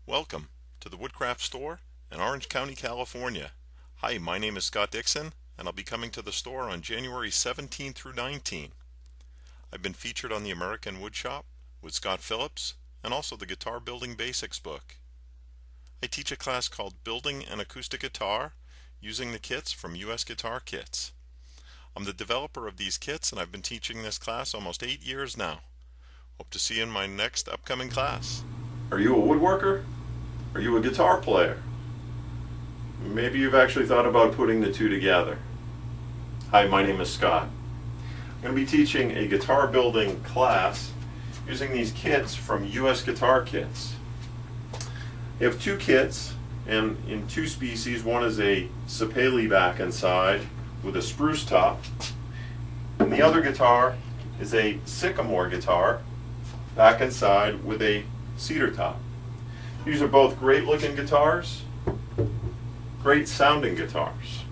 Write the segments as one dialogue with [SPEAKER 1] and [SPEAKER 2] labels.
[SPEAKER 1] Welcome to the Woodcraft store in Orange County, California. Hi, my name is Scott Dixon, and I'll be coming to the store on January 17 through 19. I've been featured on the American Woodshop with Scott Phillips and also the Guitar Building Basics book. I teach a class called Building an Acoustic Guitar using the kits from US Guitar Kits. I'm the developer of these kits, and I've been teaching this class almost 8 years now. Hope to see you in my next upcoming class.
[SPEAKER 2] Are you a woodworker? Are you a guitar player? Maybe you've actually thought about putting the two together. Hi, my name is Scott. I'm going to be teaching a guitar building class using these kits from US Guitar Kits. You have two kits, and in two species. One is a sapele back and side with a spruce top, and the other guitar is a sycamore guitar back and side with a cedar top. These are both great looking guitars, great sounding guitars.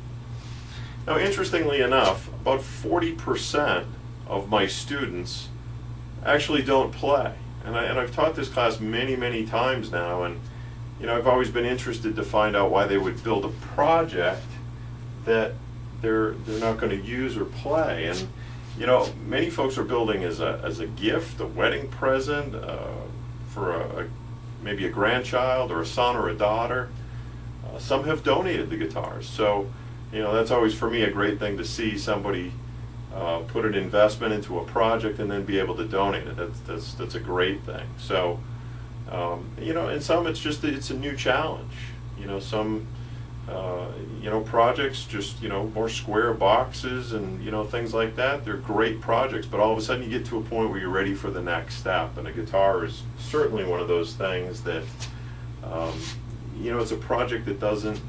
[SPEAKER 2] Now, interestingly enough, about 40% of my students actually don't play. And I've taught this class many times now, and I've always been interested to find out why they would build a project that they're not going to use or play. And many folks are building as a gift, a wedding present, for maybe a grandchild or a son or a daughter. Some have donated the guitars, so that's always for me a great thing to see somebody put an investment into a project and then be able to donate it. That's a great thing. So and some it's a new challenge. Some projects just more square boxes and things like that. They're great projects, but all of a sudden you get to a point where you're ready for the next step, and a guitar is certainly one of those things that it's a project that doesn't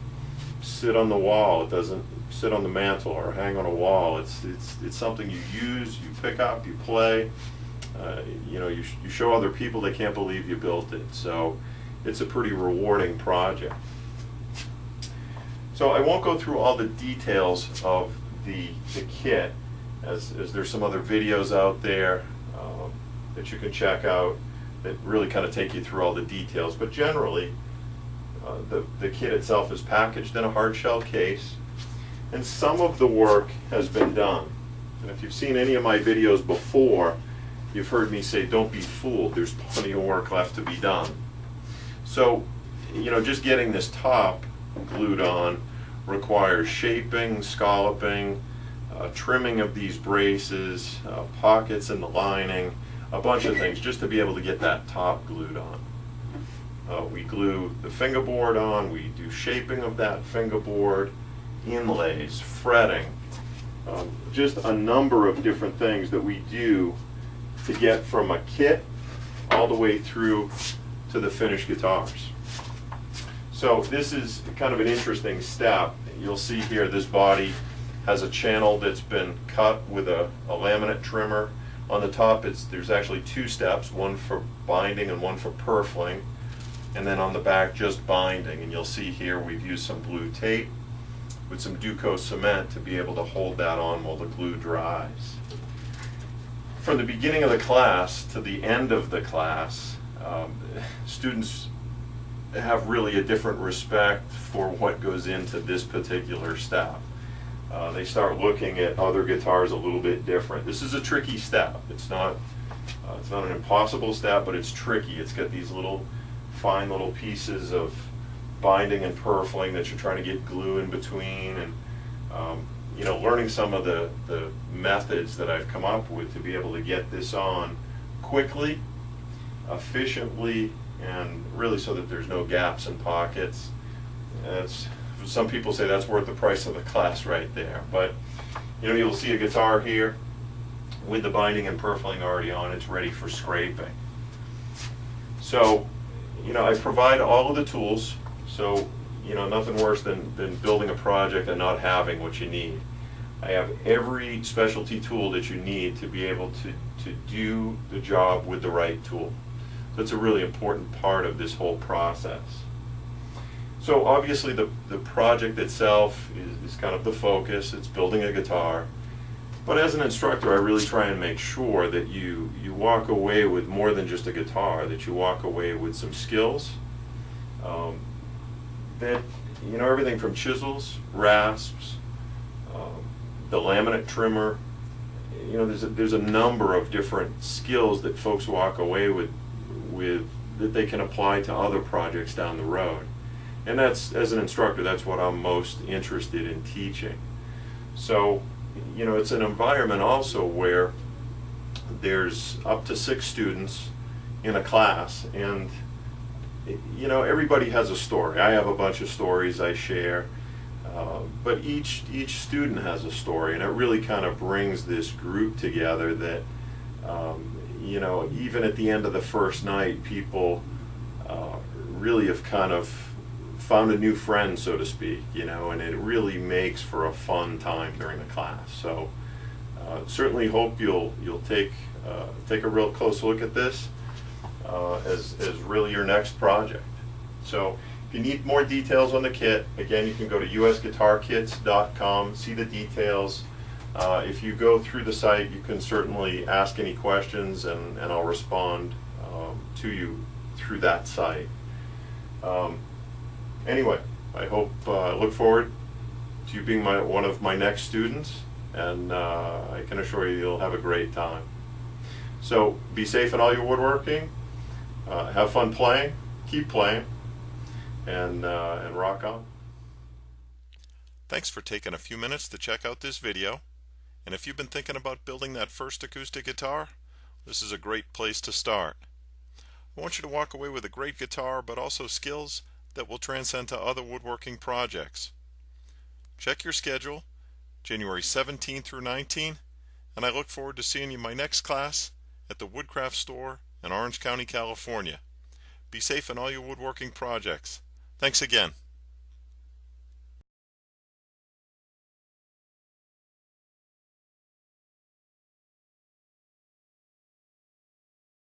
[SPEAKER 2] sit on the wall, it doesn't sit on the mantle or hang on a wall. It's something you use, you pick up, you play. You show other people, they can't believe you built it. So it's a pretty rewarding project. So I won't go through all the details of the kit, as there's some other videos out there that you can check out that really kind of take you through all the details. But generally, the kit itself is packaged in a hard shell case, and some of the work has been done. And if you've seen any of my videos before, you've heard me say, don't be fooled, there's plenty of work left to be done. So, just getting this top glued on requires shaping, scalloping, trimming of these braces, pockets in the lining, a bunch of things just to be able to get that top glued on. We glue the fingerboard on, we do shaping of that fingerboard, inlays, fretting, just a number of different things that we do to get from a kit all the way through to the finished guitars. So this is kind of an interesting step. You'll see here this body has a channel that's been cut with a laminate trimmer. On the top there's actually two steps, one for binding and one for purfling, and then on the back just binding. And you'll see here we've used some blue tape with some Duco cement to be able to hold that on while the glue dries. From the beginning of the class to the end of the class, students have really a different respect for what goes into this particular step. They start looking at other guitars a little bit different. This is a tricky step. It's not an impossible step, but it's tricky. It's got these fine little pieces of binding and purfling that you're trying to get glue in between, and learning some of the methods that I've come up with to be able to get this on quickly, efficiently, and really so that there's no gaps and pockets. Some people say that's worth the price of the class right there. But you'll see a guitar here with the binding and purfling already on. It's ready for scraping. So I provide all of the tools. So nothing worse than building a project and not having what you need. I have every specialty tool that you need to be able to do the job with the right tool. That's a really important part of this whole process. So obviously the project itself is kind of the focus. It's building a guitar. But as an instructor, I really try and make sure that you walk away with more than just a guitar, that you walk away with some skills, that, you know, everything from chisels, rasps, the laminate trimmer. You know, there's a number of different skills that folks walk away with that they can apply to other projects down the road. And that's, as an instructor, that's what I'm most interested in teaching. So, you know, it's an environment also where there's up to 6 students in a class, and you know, everybody has a story. I have a bunch of stories I share, but each student has a story, and it really kind of brings this group together that, you know, even at the end of the first night, people really have kind of found a new friend, so to speak, you know, and it really makes for a fun time during the class. So certainly hope you'll take a real close look at this as really your next project. So if you need more details on the kit, again, you can go to usguitarkits.com, see the details. If you go through the site, you can certainly ask any questions, and I'll respond to you through that site. Anyway, I look forward to you being one of my next students, and I can assure you you'll have a great time. So be safe in all your woodworking, have fun playing, keep playing, and rock on.
[SPEAKER 1] Thanks for taking a few minutes to check out this video. And if you've been thinking about building that first acoustic guitar, this is a great place to start. I want you to walk away with a great guitar, but also skills that will transcend to other woodworking projects. Check your schedule, January 17 through 19, and I look forward to seeing you in my next class at the Woodcraft store in Orange County, California. Be safe in all your woodworking projects. Thanks again.